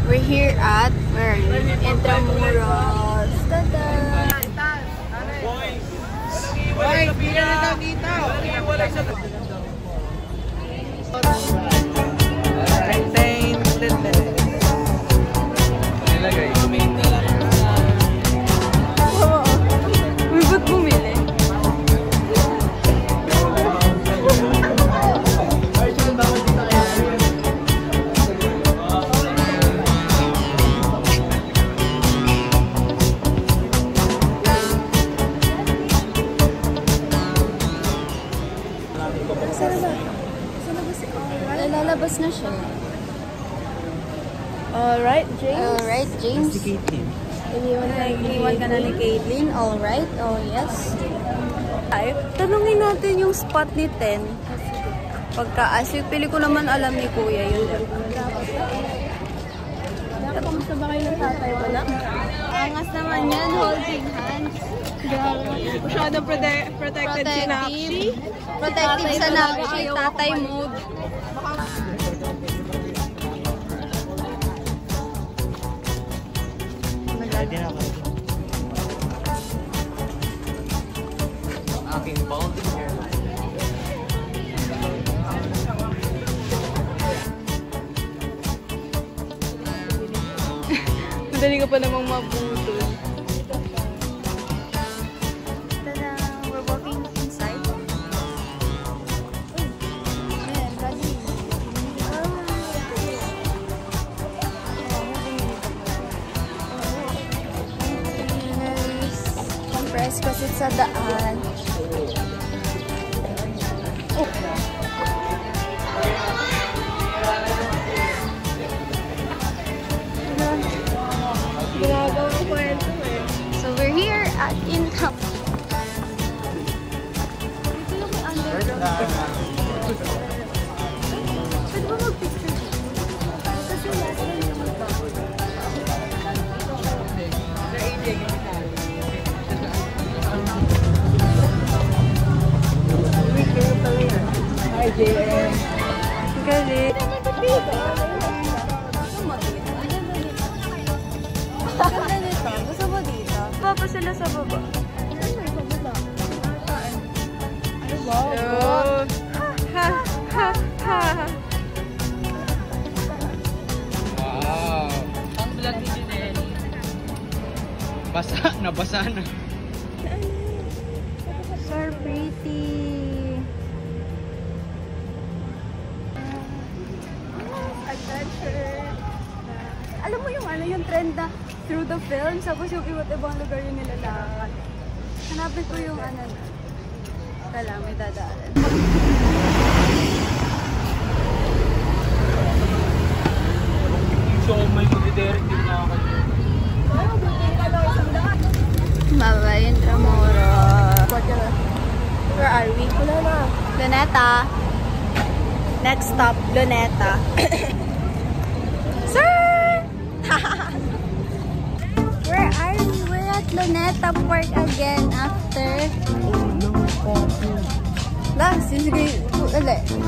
We're here at Intramuros. Tada! Lalabas na siya. Alright, James. Alright, James. Iniwan ka na ni Caitlyn. Alright, oh yes. Ay, tanungin natin yung spot ni Ten. Pagka-asik, pili ko naman alam ni Kuya yun. Kamusta ba kayo ng tatay mo na? Angas naman yan, holding hands. Masyadong protected si Nakshi. Protective sa Nakshi, tatay mode. Ready na ako. Aking ball in your life. Madali ka pa namang mabutol. Tada! We're walking inside. Compress kasi sa daan. So we're here at Income. Pwede ba mag-picture dito? Kasi last time yung Hi, JM. Galing. gusto mo dito? Papa sila sa baba. Wow. Ha, ha, ha. Wow! Ang vlog ni Janelle. Nabasa na. So pretty. Adventure. Alam mo yung ano, yung trend na through the film, tapos yung iba't ibang lugar yung nilalakad. Hanapin ko yung ano na. Kala, may dadaanan. So, may mag-direct din na ako. Bye-bye, Intramoro. Where are we? Luneta. Next stop, Luneta. Sir! Where are we? We're at Luneta Park again after...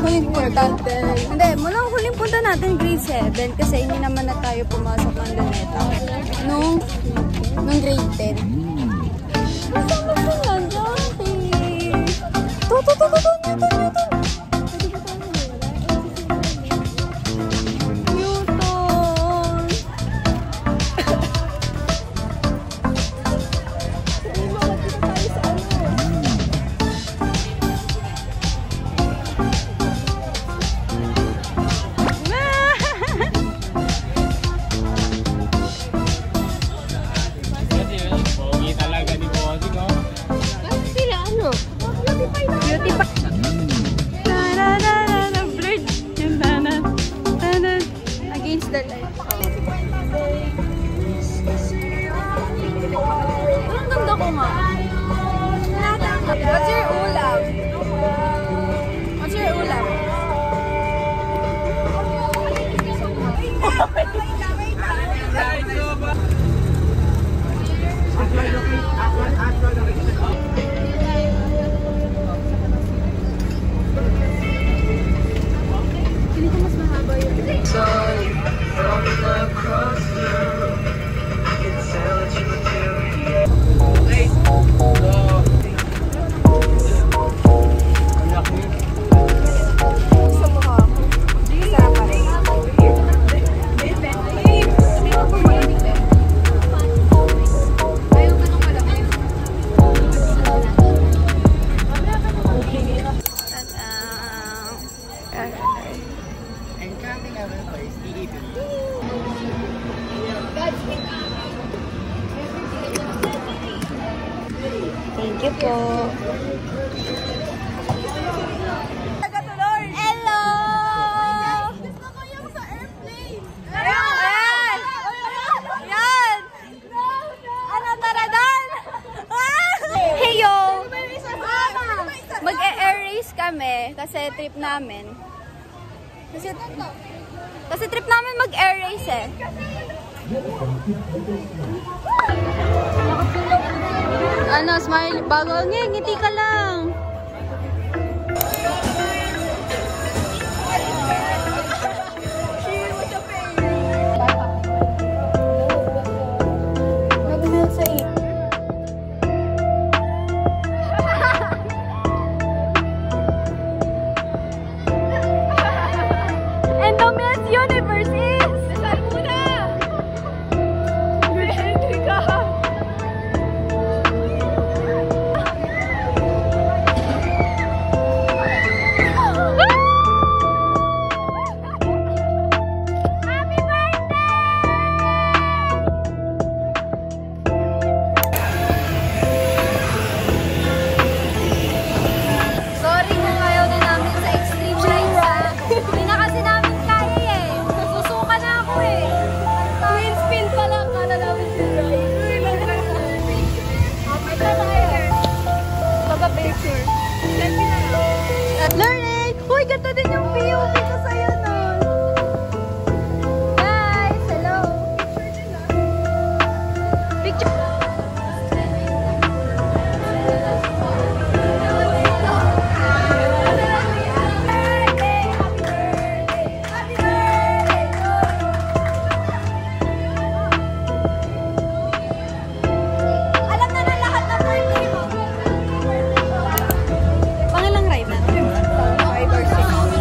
Huling punta. Hindi, mula huling punta natin grade 7 kasi hindi naman na tayo pumasok ng Luneta. Nung grade 10. Masama sila, Johnny! Newton! Against the light. Ang ganda ko nga. What's your ulam? What's your ulam? Hindi ko mas mahaba yun. Thank you po. Hello! Gusto ko yung sa airplane. Ayan! Ayan! Ano, taradal? Heyo! Mag-air race kami kasi trip namin. Kasi trip namin mag-air race eh. Ano, smile, bago, ngiti ka lang. Nag-melt sa iyo. And the Miss Universe is... Nasaan muna? Hindi ka. Learning! Uy, ganda din yung view dito sa'yo nun. Guys, hello! Picture! Alam na ng lahat ng birthday mo. Pangilang ride na? 5 or 6.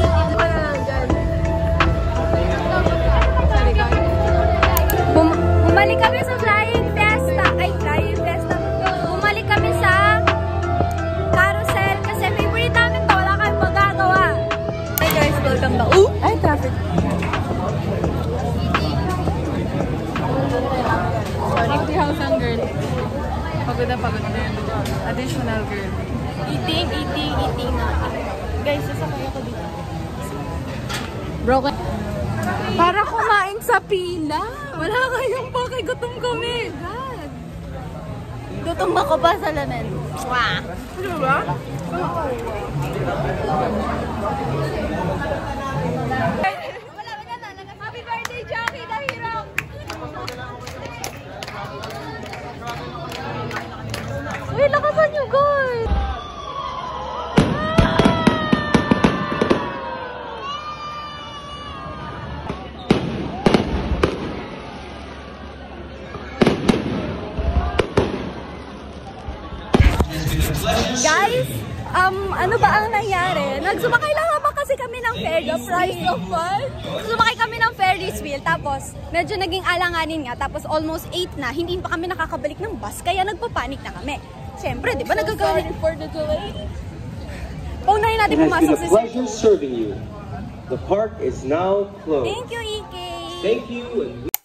na pagod din. Additional girl. Eating na. Guys, sasakay ako dito. Broken. Para kumain sa pila. Wala kayong pakay. Gutom kami. God. Gutom ako pa sa lamin. Wah. Ano ba? Happy birthday, Jackie! Nahirap! Uy, lakasan nyo, guys! Guys, ano ba ang nangyari? Nagsumakay lang naman kasi kami ng Ferris wheel. The price of fun? Sumakay kami ng Ferris wheel, tapos medyo naging alanganin nga, tapos almost 8 na, hindi pa kami nakakabalik ng bus, kaya nagpapanik na kami. Siyempre, di ba nagagalit? For the delay. Paunahin natin It has pumasok been a si pleasure serving you. The park is now closed. Thank you, Ike! Thank you and